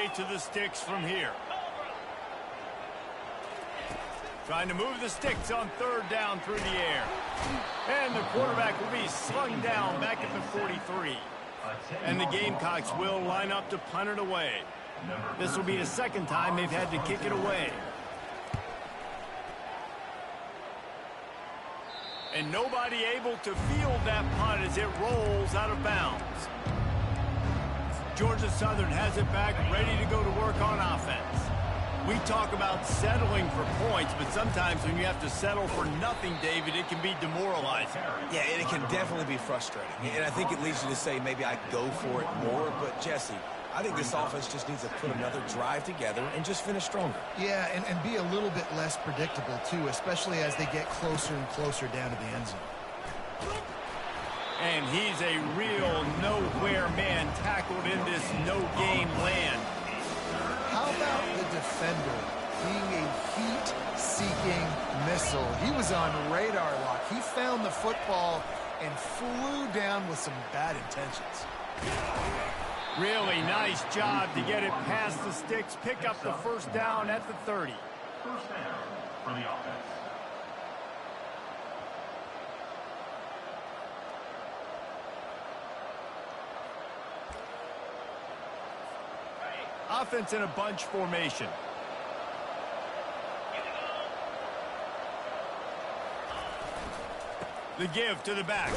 right to the sticks from here. Trying to move the sticks on third down through the air. And the quarterback will be slung down back at the 43. And the Gamecocks will line up to punt it away. This will be the second time they've had to kick it away. And nobody able to field that punt as it rolls out of bounds. Georgia Southern has it back, ready to go to work on offense. We talk about settling for points, but sometimes when you have to settle for nothing, David, it can be demoralizing. Yeah, and it can definitely be frustrating. And I think it leads you to say maybe I go for it more. But, Jesse, I think this offense just needs to put another drive together and just finish stronger. Yeah, and be a little bit less predictable, too, especially as they get closer and closer down to the end zone. And he's a real nowhere man tackled in this no-game land. How about the defender being a heat-seeking missile? He was on radar lock. He found the football and flew down with some bad intentions. Really nice job to get it past the sticks, pick up the first down at the 30. First down for the offense. Offense in a bunch formation. The give to the back.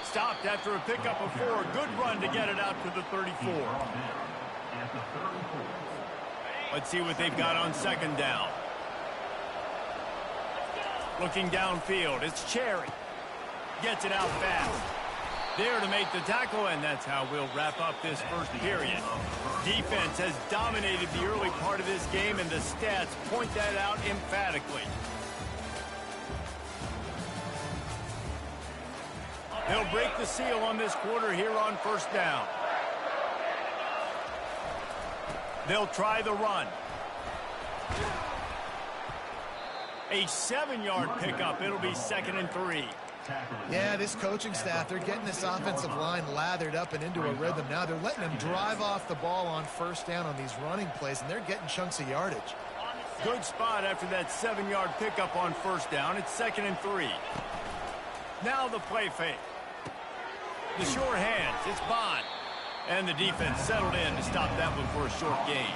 Stopped after a pickup of 4. Good run to get it out to the 34. Let's see what they've got on second down. Looking downfield, it's Cherry. Gets it out fast. There to make the tackle, and that's how we'll wrap up this first period. Defense has dominated the early part of this game, and the stats point that out emphatically. They'll break the seal on this quarter here on first down. They'll try the run. A 7-yard pickup. It'll be 2nd and 3. Yeah, this coaching staff, they're getting this offensive line lathered up and into a rhythm. Now they're letting them drive off the ball on first down on these running plays, and they're getting chunks of yardage. Good spot after that 7-yard pickup on first down. It's 2nd and 3. Now the play fake. The sure hands. It's Bond. And the defense settled in to stop that one for a short gain.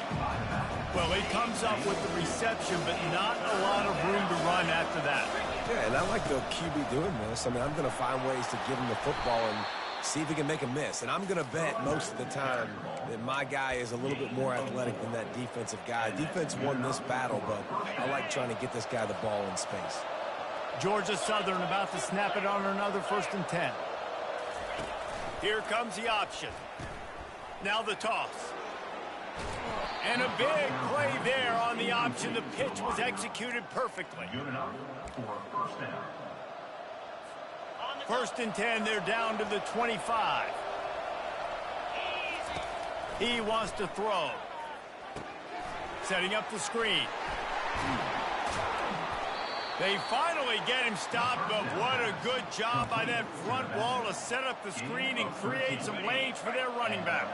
Well, he comes up with the reception, but not a lot of room to run after that. Yeah, and I like the QB doing this. I mean, I'm going to find ways to give him the football and see if he can make a miss. And I'm going to bet most of the time that my guy is a little bit more athletic than that defensive guy. Defense won this battle, but I like trying to get this guy the ball in space. Georgia Southern about to snap it on another 1st and 10. Here comes the option. Now the toss. And a big play there on the option. The pitch was executed perfectly. Good enough for first down. 1st and 10, they're down to the 25. He wants to throw. Setting up the screen. They finally get him stopped, but what a good job by that front wall to set up the screen and create some lanes for their running back.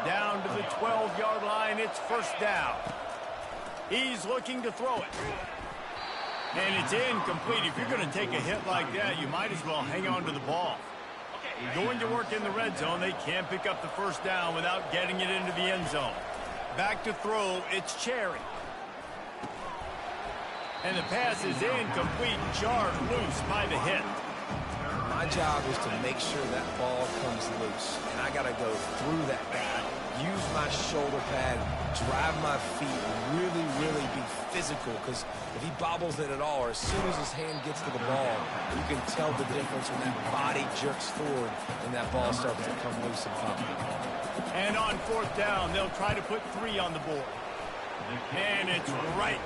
Down to the 12-yard line, it's first down. He's looking to throw it. And it's incomplete. If you're going to take a hit like that, you might as well hang on to the ball. Going to work in the red zone, they can't pick up the first down without getting it into the end zone. Back to throw, it's Cherry. And the pass is incomplete, jarred loose by the hit. My job is to make sure that ball comes loose. And I got to go through that guy, use my shoulder pad, drive my feet, really, really be physical. Because if he bobbles it at all, or as soon as his hand gets to the ball, you can tell the difference when that body jerks forward and that ball starts to come loose and pop. And on 4th down, they'll try to put 3 on the board. And it's right.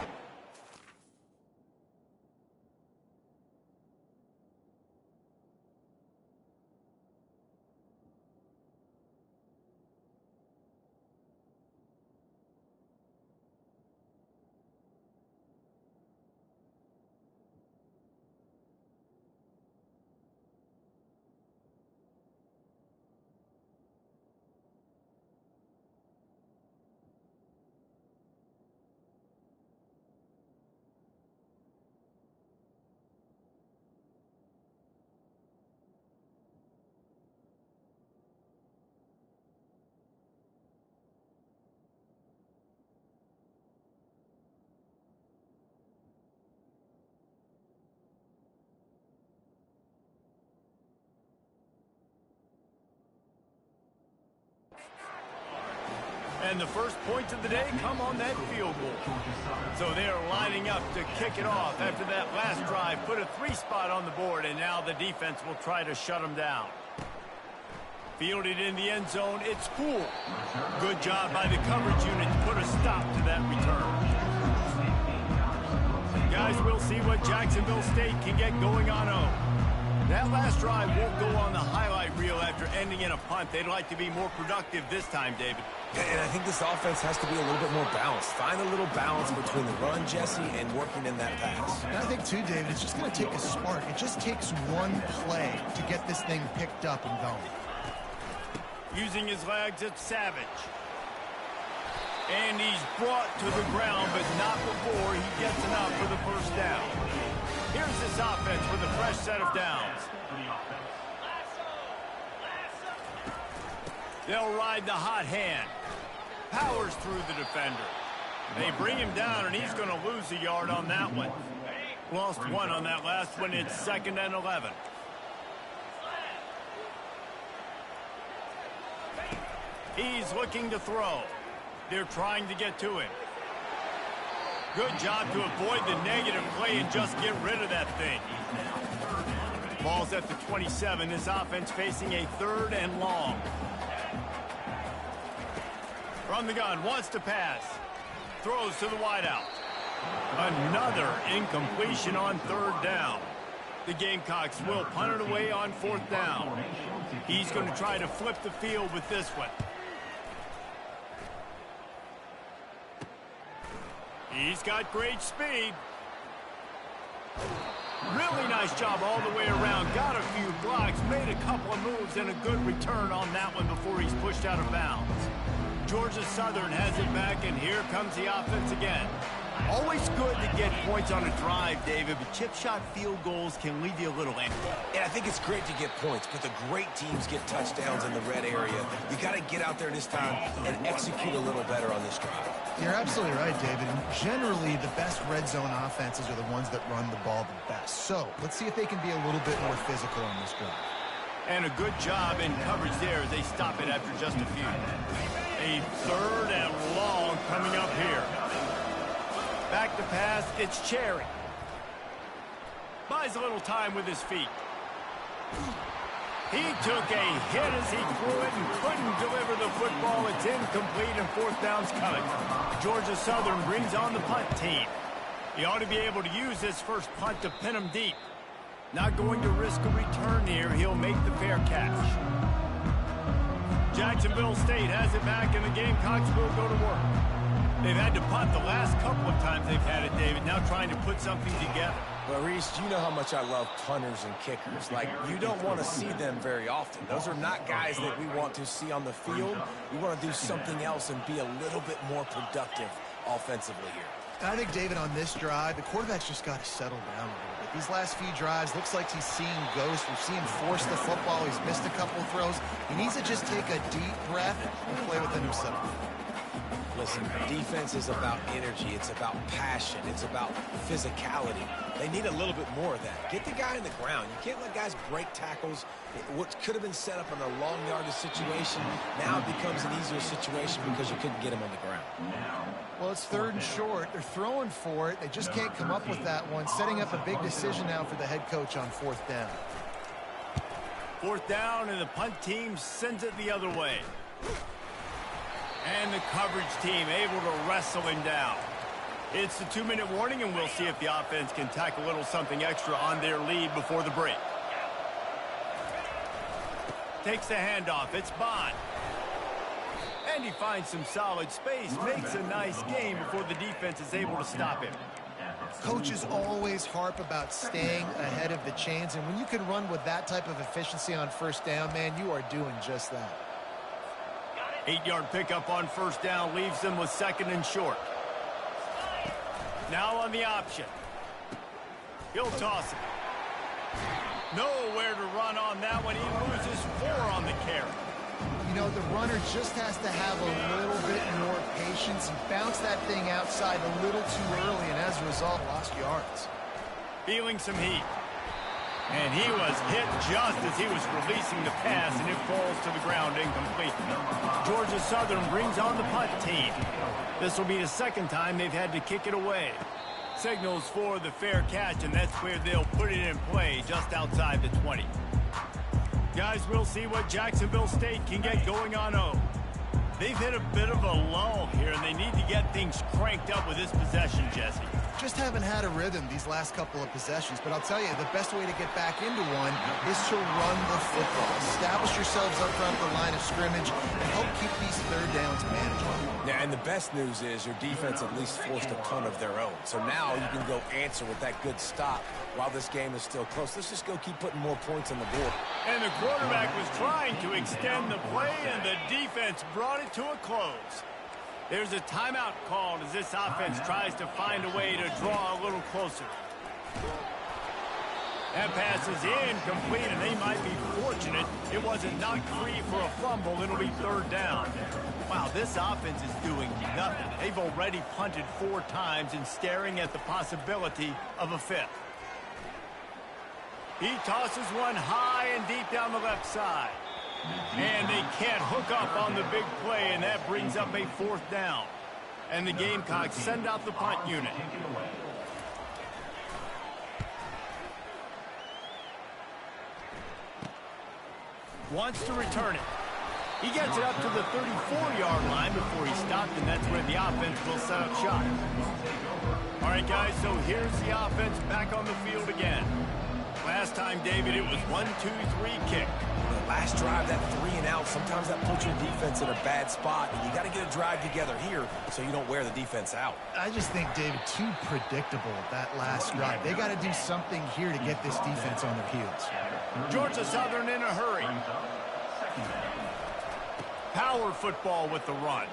And the first points of the day come on that field goal. So they're lining up to kick it off after that last drive. Put a 3 spot on the board, and now the defense will try to shut them down. Fielded in the end zone, it's Poole. Good job by the coverage unit to put a stop to that return. Guys, we'll see what Jacksonville State can get going on home. That last drive won't go on the highlight reel after ending in a punt. They'd like to be more productive this time, David. And I think this offense has to be a little bit more balanced. Find a little balance between the run, Jesse, and working in that pass. And I think, too, David, it's just going to take a spark. It just takes one play to get this thing picked up and going. Using his legs, it's Savage. And he's brought to the ground, but not before he gets enough for the first down. Here's this offense with a fresh set of downs. They'll ride the hot hand. Powers through the defender. They bring him down, and he's going to lose a yard on that one. Lost 1 on that last one. It's 2nd and 11. He's looking to throw. They're trying to get to him. Good job to avoid the negative play and just get rid of that thing. Ball's at the 27. This offense facing a 3rd and long. From the gun, wants to pass. Throws to the wideout. Another incompletion on 3rd down. The Gamecocks will punt it away on 4th down. He's going to try to flip the field with this one. He's got great speed. Really nice job all the way around. Got a few blocks, made a couple of moves, and a good return on that one before he's pushed out of bounds. Georgia Southern has it back, and here comes the offense again. Always good to get points on a drive, David, but chip shot field goals can leave you a little empty. And I think it's great to get points, but the great teams get touchdowns in the red area. You got to get out there this time and execute a little better on this drive. You're absolutely right, David. And generally, the best red zone offenses are the ones that run the ball the best. So let's see if they can be a little bit more physical on this drive. And a good job in coverage there as they stop it after just a few. A 3rd and long coming up here. Back to pass, it's Cherry. Buys a little time with his feet. He took a hit as he threw it and couldn't deliver the football. It's incomplete and 4th down's coming. Georgia Southern brings on the punt team. He ought to be able to use this first punt to pin him deep. Not going to risk a return here. He'll make the fair catch. Jacksonville State has it back, and the Gamecocks will go to work. They've had to punt the last couple of times they've had it, David. Now trying to put something together. Well, Reese, you know how much I love punters and kickers. Like, you don't want to see them very often. Those are not guys that we want to see on the field. We want to do something else and be a little bit more productive offensively here. And I think, David, on this drive, the quarterback's just got to settle down a little bit. These last few drives, looks like he's seeing ghosts. We've seen him force the football. He's missed a couple of throws. He needs to just take a deep breath and play within himself. Listen, defense is about energy. It's about passion. It's about physicality. They need a little bit more of that. Get the guy in the ground. You can't let guys break tackles. What could have been set up in a long yardage situation now becomes an easier situation because you couldn't get him on the ground. Well, it's 3rd and short. They're throwing for it. They just can't come up with that one. Setting up a big decision now for the head coach on 4th down. 4th down, and the punt team sends it the other way. And the coverage team able to wrestle him down. It's the 2-minute warning, and we'll see if the offense can tack a little something extra on their lead before the break. Takes the handoff. It's Bond. And he finds some solid space. Makes a nice game before the defense is able to stop him. Coaches always harp about staying ahead of the chains, and when you can run with that type of efficiency on 1st down, man, you are doing just that. 8-yard pickup on 1st down leaves them with 2nd and short. Now on the option. He'll toss it. Nowhere to run on that one. He loses 4 on the carry. You know, the runner just has to have a little bit more patience. He bounced that thing outside a little too early, and as a result, lost yards. Feeling some heat. And he was hit just as he was releasing the pass, and it falls to the ground incomplete. Georgia Southern brings on the punt team. This will be the second time they've had to kick it away. Signals for the fair catch, and that's where they'll put it in play, just outside the 20. Guys, we'll see what Jacksonville State can get going on O. They've hit a bit of a lull here, and they need to get things cranked up with this possession, Jesse. Just haven't had a rhythm these last couple of possessions, but I'll tell you, the best way to get back into one is to run the football. Establish yourselves up front of the line of scrimmage and help keep these third downs manageable. Yeah, and the best news is your defense at least forced a ton of their own. So now you can go answer with that good stop while this game is still close. Let's just go keep putting more points on the board. And the quarterback was trying to extend the play, and the defense brought it to a close. There's a timeout called as this offense tries to find a way to draw a little closer. That pass is incomplete, and they might be fortunate it wasn't knocked free for a fumble. It'll be third down. Wow, this offense is doing nothing. They've already punted 4 times and staring at the possibility of a 5th. He tosses one high and deep down the left side. And they can't hook up on the big play, and that brings up a 4th down. And the Gamecocks send out the punt unit. Wants to return it. He gets it up to the 34-yard line before he stopped, and that's where the offense will set up shop. All right, guys, so here's the offense back on the field again. Last time, David, it was 1-2-3 kick. The last drive, that 3 and out, sometimes that puts your defense in a bad spot, and you got to get a drive together here so you don't wear the defense out. I just think, David, too predictable that last drive. They got to do something here to get this defense on their heels. Georgia Southern in a hurry. Power football with the run.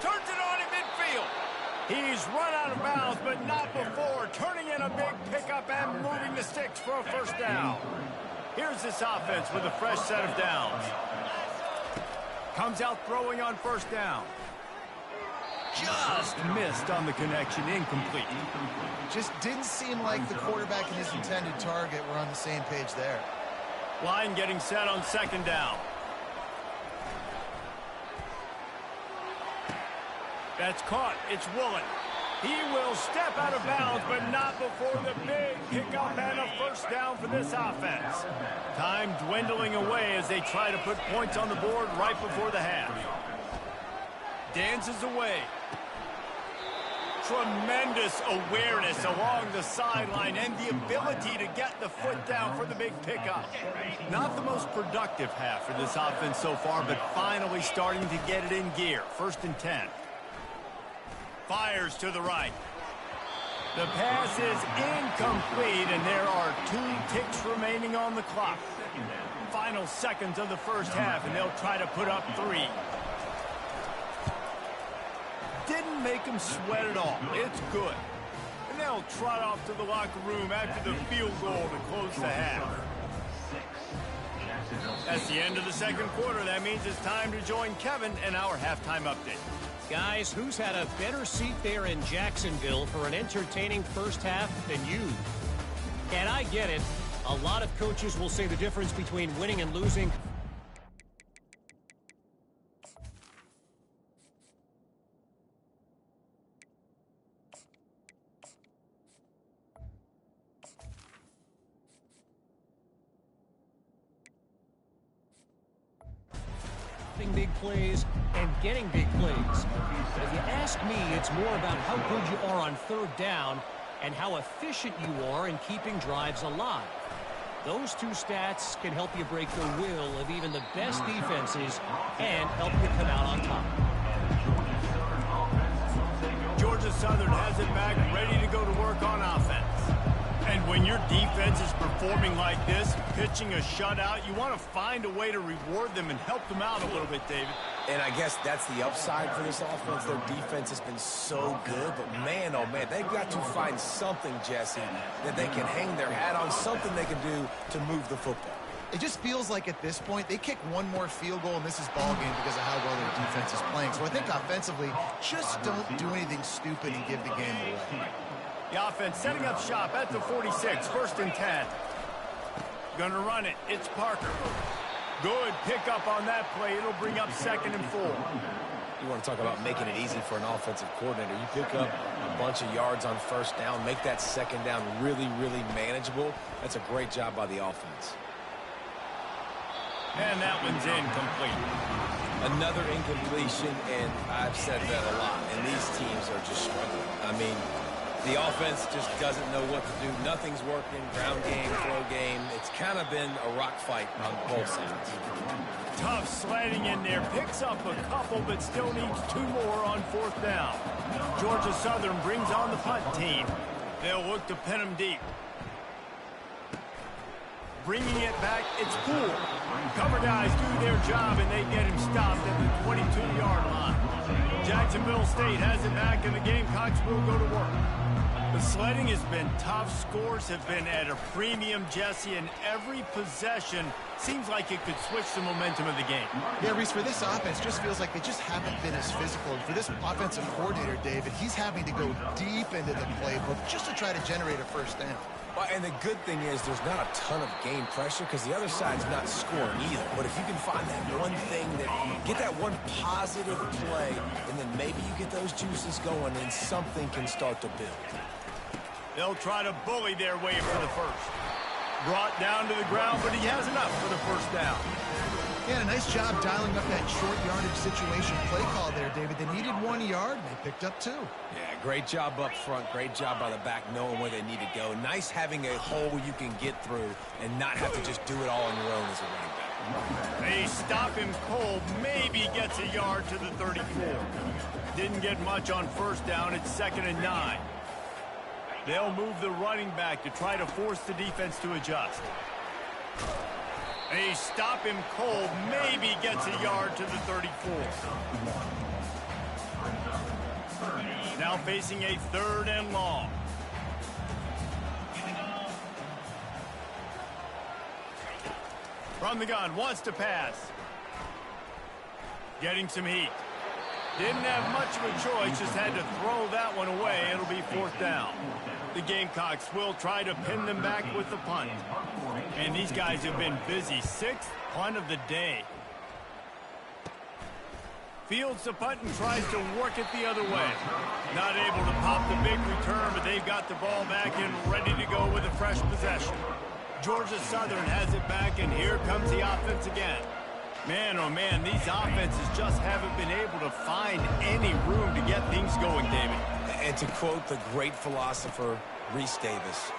Turns it on in midfield. He's run out of bounds, but not before turning in a big pickup and moving the sticks for a first down. Here's this offense with a fresh set of downs. Comes out throwing on first down. Just missed on the connection, incomplete. Just didn't seem like the quarterback and his intended target were on the same page there. Line getting set on second down. That's caught. It's Woolen. He will step out of bounds, but not before the big pickup and a first down for this offense. Time dwindling away as they try to put points on the board right before the half. Dances away. Tremendous awareness along the sideline and the ability to get the foot down for the big pickup. Not the most productive half for this offense so far, but finally starting to get it in gear. 1st and 10. Fires to the right. The pass is incomplete, and there are 2 ticks remaining on the clock. Final seconds of the first half, and they'll try to put up 3. Didn't make them sweat at all. It's good. And they'll trot off to the locker room after the field goal to close the half. That's the end of the second quarter. That means it's time to join Kevin in our halftime update. Guys, who's had a better seat there in Jacksonville for an entertaining first half than you? And I get it. A lot of coaches will say the difference between winning and losing. Big plays and getting big plays. But if you ask me, it's more about how good you are on third down and how efficient you are in keeping drives alive. Those 2 stats can help you break the will of even the best defenses and help you come out on top. Georgia Southern has it back, ready to go to work on offense. And when your defense is performing like this, pitching a shutout, you want to find a way to reward them and help them out a little bit, David. And I guess that's the upside for this offense. Their defense has been so good, but man, oh man, they've got to find something, Jesse, that they can hang their hat on, something they can do to move the football. It just feels like at this point, they kick one more field goal, and this is ball game because of how well their defense is playing. So I think offensively, just don't do anything stupid and give the game away. The offense setting up shop at the 46, 1st and 10. Gonna run it. It's Parker. Good pickup on that play. It'll bring up 2nd and 4. You want to talk about making it easy for an offensive coordinator. You pick up a bunch of yards on 1st down, make that 2nd down really, really manageable. That's a great job by the offense. And that one's incomplete. Another incompletion, and I've said that a lot, and these teams are just struggling. I mean, the offense just doesn't know what to do. Nothing's working. Ground game, throw game. It's kind of been a rock fight on both sides. Tough sledding in there. Picks up a couple, but still needs 2 more on 4th down. Georgia Southern brings on the punt team. They'll look to pin them deep. Bringing it back, it's Poole. Cover guys do their job, and they get him stopped at the 22-yard line. Jacksonville State has it back, and the Gamecocks will go to work. The sledding has been tough. Scores have been at a premium, Jesse, and every possession seems like it could switch the momentum of the game. Yeah, Reese, for this offense, just feels like they just haven't been as physical. And for this offensive coordinator, David, he's having to go deep into the playbook just to try to generate a 1st down. Well, and the good thing is there's not a ton of game pressure because the other side's not scoring either. But if you can find that one thing, get that one positive play, and then maybe you get those juices going and something can start to build. They'll try to bully their way for the 1st. Brought down to the ground, but he has enough for the 1st down. Yeah, a nice job dialing up that short yardage situation play call there, David. They needed 1 yard, and they picked up 2. Yeah, great job up front. Great job by the back knowing where they need to go. Nice having a hole you can get through and not have to just do it all on your own as a running back. They stop him cold. Maybe gets a yard to the 34. Didn't get much on 1st down. It's 2nd and 9. They'll move the running back to try to force the defense to adjust. They stop him cold. Maybe gets a yard to the 34. Now facing a 3rd and long. From the gun, wants to pass. Getting some heat. Didn't have much of a choice, just had to throw that one away. It'll be 4th down. The Gamecocks will try to pin them back with the punt. And these guys have been busy. 6th punt of the day. Fields the punt and tries to work it the other way. Not able to pop the big return, but they've got the ball back and ready to go with a fresh possession. Georgia Southern has it back, and here comes the offense again. Man, oh man, these offenses just haven't been able to find any room to get things going, David. And to quote the great philosopher, Reese Davis,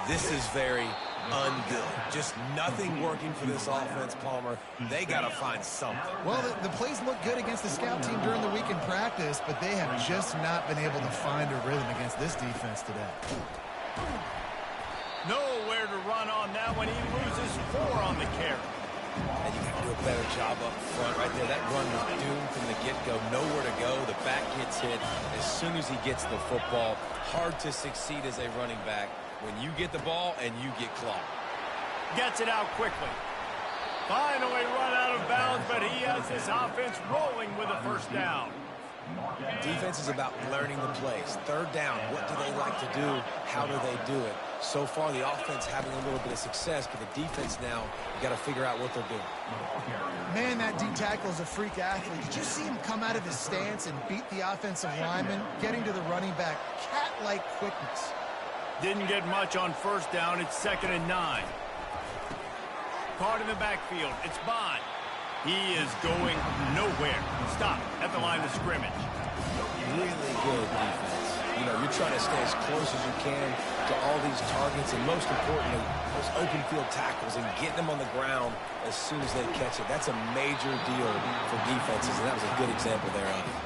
this is very ungood. Just nothing working for this offense, Palmer. They got to find something. Well, the plays look good against the scout team during the week in practice, but they have just not been able to find a rhythm against this defense today. Nowhere to run on that one. He loses 4 on the carry. And you got to do a better job up front right there. That run was doomed from the get-go. Nowhere to go. The back gets hit as soon as he gets the football. Hard to succeed as a running back when you get the ball and you get clocked. Gets it out quickly. Finally run out of bounds, but he has this offense rolling with a 1st down. Defense is about learning the plays. 3rd down, what do they like to do? How do they do it? So far, the offense having a little bit of success, but the defense now, you got to figure out what they're doing. Man, that D tackle is a freak athlete. Did you see him come out of his stance and beat the offensive lineman, getting to the running back? Cat-like quickness. Didn't get much on 1st down. It's 2nd and 9. Caught in the backfield. It's Bond. He is going nowhere. Stop at the line of scrimmage. Really good defense. You know, you're trying to stay as close as you can to all these targets, and most importantly, those open field tackles and getting them on the ground as soon as they catch it. That's a major deal for defenses, and that was a good example there of it.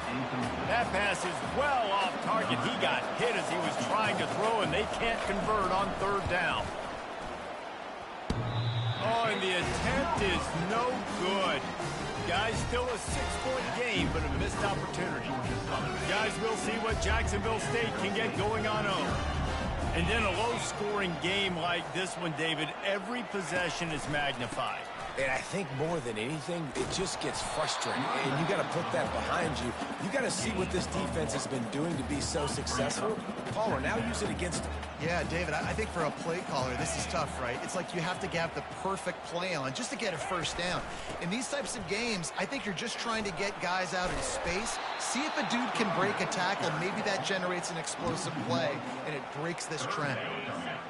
That pass is well off target. He got hit as he was trying to throw, and they can't convert on 3rd down. Oh, and the attempt is no good. Guys, still a 6-point game, but a missed opportunity. Guys, we'll see what Jacksonville State can get going on home. And in a low-scoring game like this one, David, every possession is magnified. And I think more than anything, it just gets frustrating. And you got to put that behind you. You got to see what this defense has been doing to be so successful. Palmer, now use it against them. Yeah, David, I think for a play caller, this is tough, right? It's like you have to have the perfect play on just to get a first down. In these types of games, I think you're just trying to get guys out in space, see if a dude can break a tackle. Maybe that generates an explosive play, and it breaks this trend.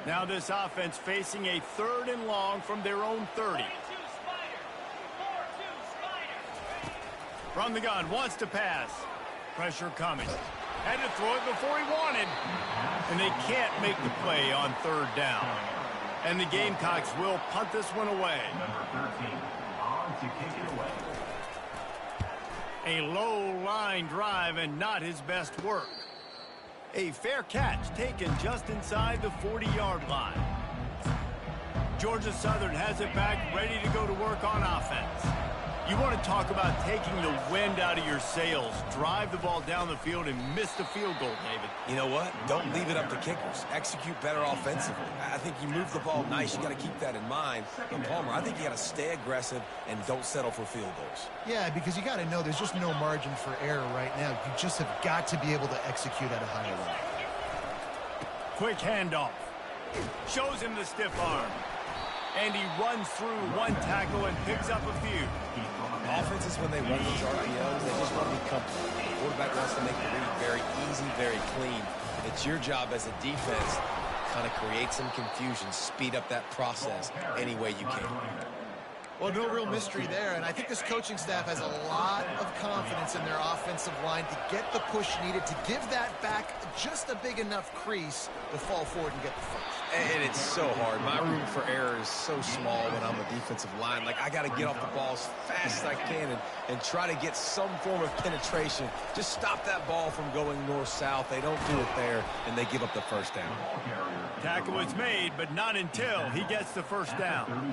Now this offense facing a 3rd and long from their own 30. From the gun, wants to pass. Pressure coming. Had to throw it before he wanted. And they can't make the play on 3rd down. And the Gamecocks will punt this one away. Number 13, on to kick it away. A low line drive and not his best work. A fair catch taken just inside the 40-yard line. Georgia Southern has it back, ready to go to work on offense. You want to talk about taking the wind out of your sails. Drive the ball down the field and miss the field goal, David. You know what? Don't leave it up to kickers. Execute better offensively. I think you move the ball nice. You got to keep that in mind. But Palmer, I think you got to stay aggressive and don't settle for field goals. Yeah, because you got to know there's just no margin for error right now. You just have got to be able to execute at a higher level. Quick handoff. Shows him the stiff arm. And he runs through one tackle and picks up a few. Offenses, when they run these RPOs, they just want to be comfortable. The quarterback wants to make the read very easy, very clean. It's your job as a defense to kind of create some confusion, speed up that process any way you can. Well, no real mystery there, and I think this coaching staff has a lot of confidence in their offensive line to get the push needed, to give that back just a big enough crease to fall forward and get the first. And it's so hard. My room for error is so small when I'm a defensive line. Like, I got to get off the ball as fast as I can and try to get some form of penetration. Just stop that ball from going north-south. They don't do it there, and they give up the first down. Tackle was made, but not until he gets the first down.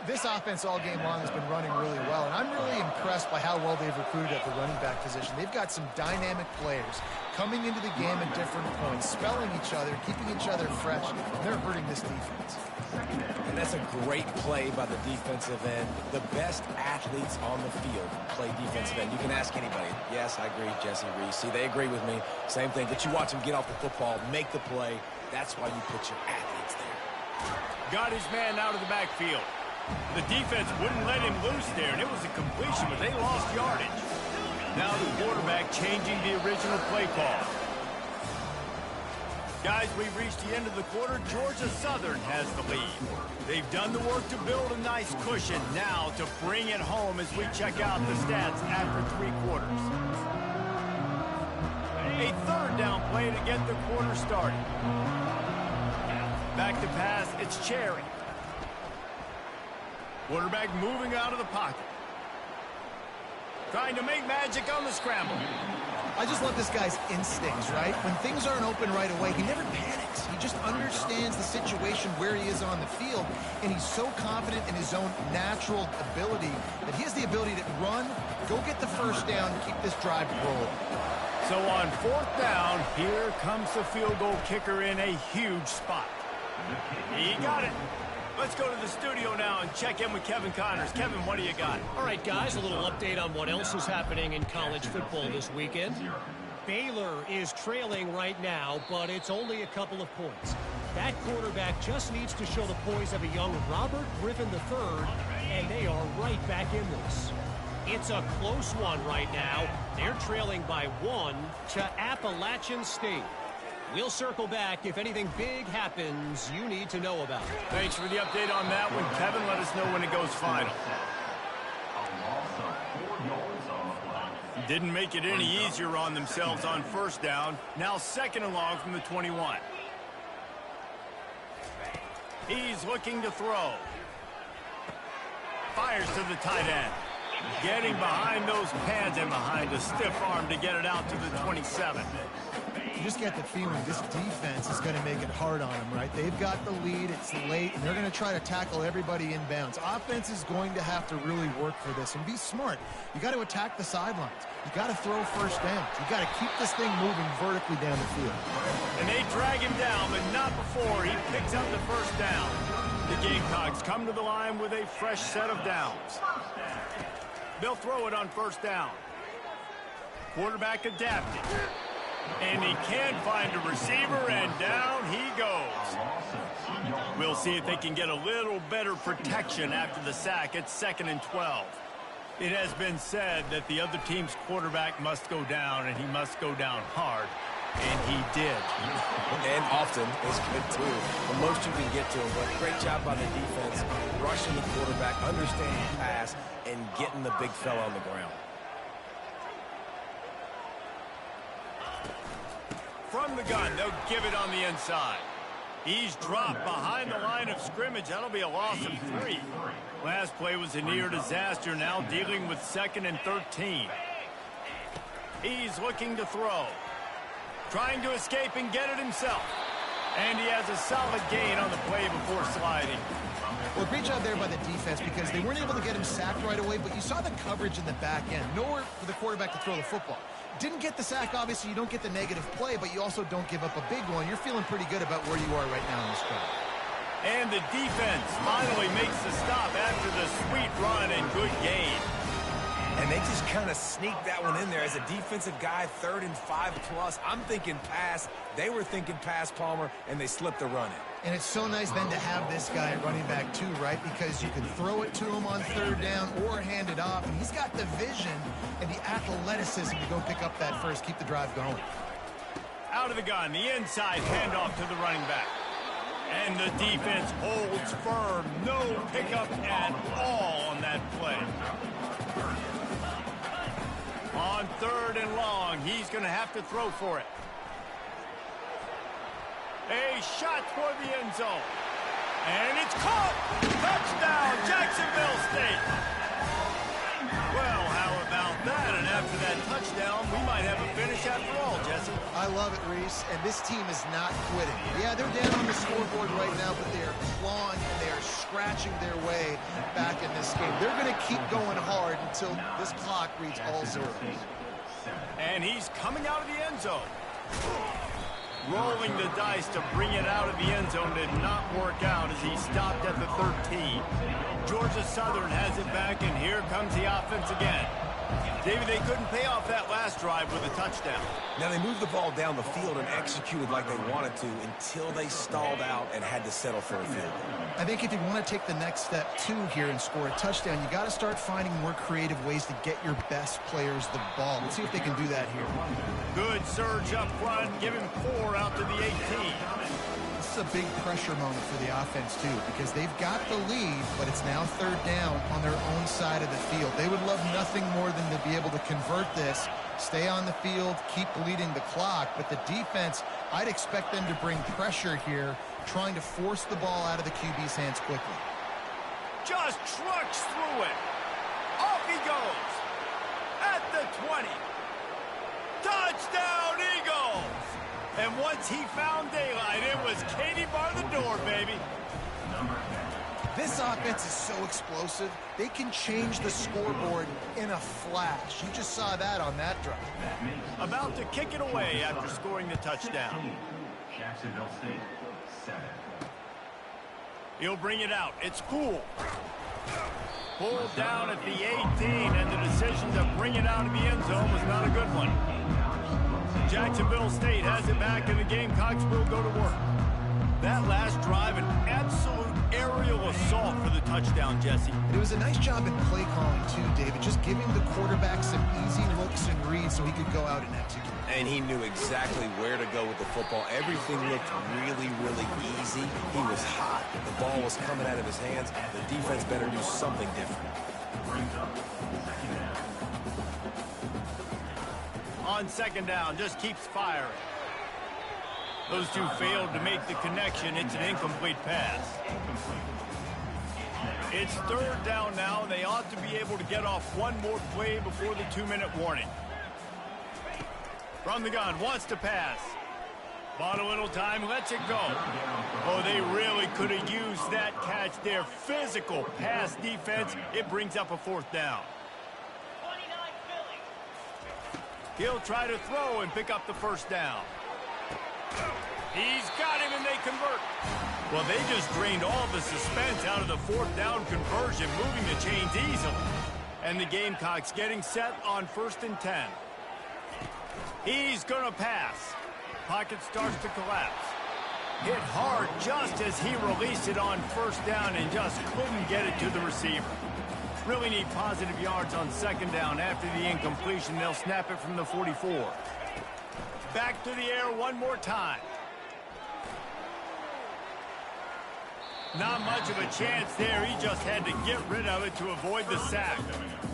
This offense all game long has been running really well, and I'm really impressed by how well they've recruited at the running back position. They've got some dynamic players coming into the game at different points, spelling each other, keeping each other fresh. They're hurting this defense. And that's a great play by the defensive end. The best athletes on the field play defensive end. You can ask anybody. Yes, I agree, Jesse Reese. See, they agree with me. Same thing. But you watch them get off the football, make the play. That's why you put your athletes there. Got his man out of the backfield. The defense wouldn't let him loose there, and it was a completion, but they lost yardage. Now the quarterback changing the original play call. Guys, we've reached the end of the quarter. Georgia Southern has the lead. They've done the work to build a nice cushion. Now to bring it home as we check out the stats after 3 quarters. A 3rd down play to get the quarter started. Back to pass, it's Cherry. Quarterback moving out of the pocket. Trying to make magic on the scramble. I just love this guy's instincts, right? When things aren't open right away, he never panics. He just understands the situation where he is on the field, and he's so confident in his own natural ability that he has the ability to run, go get the first down, and keep this drive rolling. So on 4th down, here comes the field goal kicker in a huge spot. He got it. Let's go to the studio now and check in with Kevin Connors. Kevin, what do you got? All right, guys, a little update on what else is happening in college football this weekend. Baylor is trailing right now, but it's only a couple of points. That quarterback just needs to show the poise of a young Robert Griffin III, and they are right back in this. It's a close one right now. They're trailing by 1 to Appalachian State. We'll circle back if anything big happens you need to know about. Thanks for the update on that one, Kevin. Let us know when it goes final. Didn't make it any easier on themselves on 1st down. Now 2nd and long from the 21. He's looking to throw. Fires to the tight end. Getting behind those pads and behind a stiff arm to get it out to the 27. You just get the feeling this defense is going to make it hard on them, right? They've got the lead, it's late, and they're going to try to tackle everybody inbounds. Offense is going to have to really work for this and be smart. You got to attack the sidelines. You got to throw first downs. You got to keep this thing moving vertically down the field. And they drag him down, but not before he picks up the first down. The Gamecocks come to the line with a fresh set of downs. They'll throw it on first down. Quarterback adapted. And he can't find a receiver, and down he goes. We'll see if they can get a little better protection after the sack. It's 2nd and 12. It has been said that the other team's quarterback must go down, and he must go down hard. And he did. And often is good, too. The most you can get to him. But great job by the defense, rushing the quarterback, understanding the pass, and getting the big fella on the ground. From the gun, they'll give it on the inside. He's dropped behind the line of scrimmage. That'll be a loss of 3. Last play was a near disaster, now dealing with 2nd and 13. He's looking to throw. Trying to escape and get it himself. And he has a solid gain on the play before sliding. Well, great job there by the defense because they weren't able to get him sacked right away, but you saw the coverage in the back end. Nowhere for the quarterback to throw the football. Didn't get the sack, obviously. You don't get the negative play, but you also don't give up a big one. You're feeling pretty good about where you are right now in this drive. And the defense finally makes the stop after the sweet run and good gain. And they just kind of sneaked that one in there. As a defensive guy, 3rd and 5+. I'm thinking pass. They were thinking pass, Palmer, and they slipped the run in. And it's so nice then to have this guy at running back too, right? Because you can throw it to him on 3rd down or hand it off. And he's got the vision and the athleticism to go pick up that first, keep the drive going. Out of the gun, the inside handoff to the running back. And the defense holds firm. No pickup at all on that play. On 3rd and long, he's going to have to throw for it. A shot toward the end zone. And it's caught! Touchdown, Jacksonville State! Well, how about that? And after that touchdown, we might have a finish after all, Jesse. I love it, Reese, and this team is not quitting. Yeah, they're down on the scoreboard right now, but they are clawing and they are scratching their way back in this game. They're going to keep going hard until this clock reads all zeros. And he's coming out of the end zone. Rolling the dice to bring it out of the end zone did not work out as he stopped at the 13. Georgia Southern has it back, and here comes the offense again. David, they couldn't pay off that last drive with a touchdown. Now, they moved the ball down the field and executed like they wanted to until they stalled out and had to settle for a field goal. I think if you want to take the next step, too, here and score a touchdown, you got to start finding more creative ways to get your best players the ball. Let's see if they can do that here. Good surge up front, giving 4 out to the 18. This is a big pressure moment for the offense, too, because they've got the lead, but it's now 3rd down on their own side of the field. They would love nothing more than to be able to convert this, stay on the field, keep bleeding the clock, but the defense, I'd expect them to bring pressure here, trying to force the ball out of the QB's hands quickly. Just trucks through it. Off he goes. At the 20. Touchdown, Eagles! And once he found daylight, it was Katie bar the door, baby. This offense is so explosive, they can change the scoreboard in a flash. You just saw that on that drive. About to kick it away after scoring the touchdown. Jacksonville State, 7. He'll bring it out. It's Poole. Pulled down at the 18, and the decision to bring it out of the end zone was not a good one. Jacksonville State has it back, and the Gamecocks will go to work. That last drive, an absolute aerial assault for the touchdown, Jesse. It was a nice job in play calling, too, David, just giving the quarterback some easy looks and reads so he could go out and execute. And he knew exactly where to go with the football. Everything looked really, really easy. He was hot. The ball was coming out of his hands. The defense better do something different. On 2nd down, just keeps firing. Those two failed to make the connection. It's an incomplete pass. It's 3rd down now, and they ought to be able to get off one more play before the 2-minute warning. From the gun, wants to pass. Bought a little time, lets it go. Oh, they really could have used that catch there. Physical pass defense. It brings up a 4th down. He'll try to throw and pick up the 1st down. He's got him, and they convert. Well, they just drained all the suspense out of the fourth down conversion, moving the chains easily. And the Gamecocks getting set on 1st and 10. He's going to pass. Pocket starts to collapse. Hit hard just as he released it on 1st down and just couldn't get it to the receiver. Really need positive yards on 2nd down. After the incompletion, they'll snap it from the 44. Back to the air one more time. Not much of a chance there. He just had to get rid of it to avoid the sack.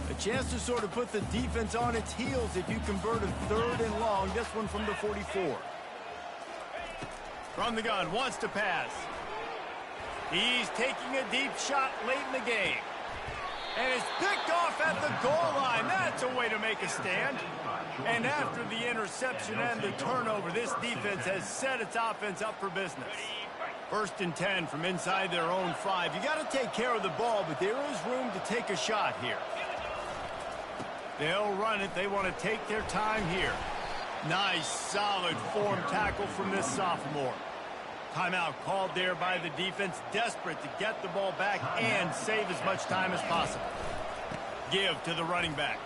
A chance to sort of put the defense on its heels if you convert a 3rd and long. This one from the 44. From the gun, wants to pass. He's taking a deep shot late in the game. And it's picked off at the goal line. That's a way to make a stand. And after the interception and the turnover, this defense has set its offense up for business. 1st and 10 from inside their own 5. You got to take care of the ball, but there is room to take a shot here. They'll run it. They want to take their time here. Nice, solid form tackle from this sophomore. Timeout called there by the defense, desperate to get the ball back and save as much time as possible. Give to the running back.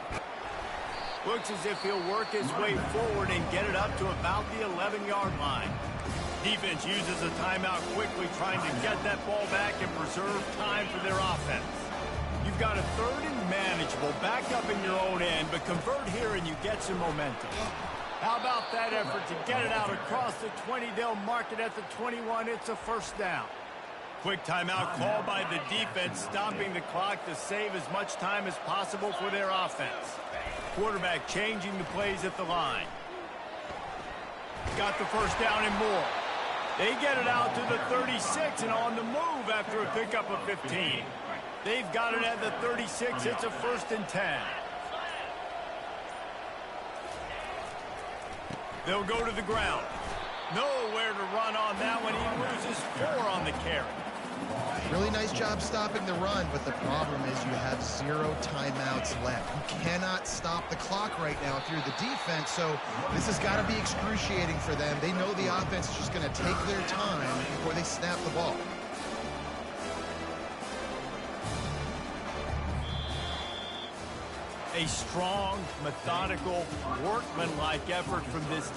Looks as if he'll work his way forward and get it up to about the 11-yard line. Defense uses a timeout quickly, trying to get that ball back and preserve time for their offense. You've got a 3rd and manageable, back up in your own end, but convert here and you get some momentum. How about that effort to get it out across the 20? They'll mark it at the 21. It's a 1st down. Quick timeout called by the defense, stopping the clock to save as much time as possible for their offense. Quarterback changing the plays at the line. Got the 1st down and more. They get it out to the 36 and on the move after a pickup of 15. They've got it at the 36. It's a 1st and 10. They'll go to the ground. Nowhere to run on that one. He loses 4 on the carry. Really nice job stopping the run, but the problem is you have 0 timeouts left. You cannot stop the clock right now if you're the defense, so this has got to be excruciating for them. They know the offense is just going to take their time before they snap the ball. A strong, methodical, workmanlike effort from this team.